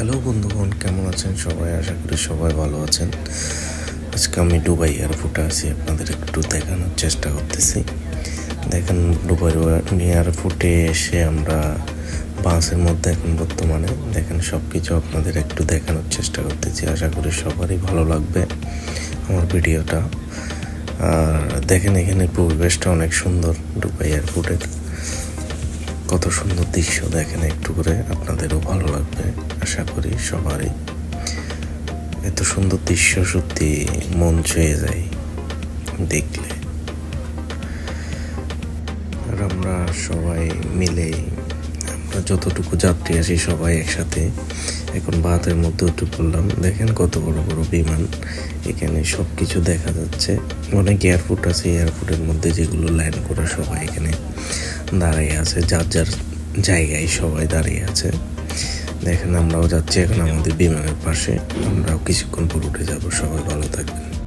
Hello বন্ধুগণ, কেমন আছেন সবাই? আশা করি সবাই ভালো আছেন। আজকে আমি দুবাই এয়ারপোর্টে আছি, আপনাদের একটু দেখানোর চেষ্টা করতেছি। দেখেন, দুবাই এয়ারপোর্টে এসে আমরা বাসের মধ্যে এখন বর্তমানে দেখেন সব কিছু আপনাদের একটু দেখানোর চেষ্টা করতেছি। আশা করি সবারই ভালো লাগবে আমার ভিডিওটা। আর দেখেন, এখানে পরিবেশটা অনেক সুন্দর। দুবাই এয়ারপোর্টের কত সুন্দর দৃশ্য দেখেন, একটু করে আপনাদেরও ভালো লাগবে আশা করি সবারই। এত সুন্দর দৃশ্য সত্যি মন ছুঁয়ে যায় দেখলে। আর আমরা সবাই মিলে, আমরা যতটুকু যাত্রী আছি সবাই একসাথে এখন ভারতের মধ্যে উঠে পড়লাম। দেখেন কত বড় বড় বিমান, এখানে সব কিছু দেখা যাচ্ছে। অনেক এয়ারপোর্ট আছে, এয়ারপোর্টের মধ্যে যেগুলো ল্যান্ড করে সবাই এখানে দাঁড়িয়ে আছে, যার যার জায়গায় সবাই দাঁড়িয়ে আছে। দেখেন আমরাও যাচ্ছি এখন আমাদের বিমানের পাশে, আমরাও কিছুক্ষণ পর উঠে যাবো। সবাই ভালো থাকবেন।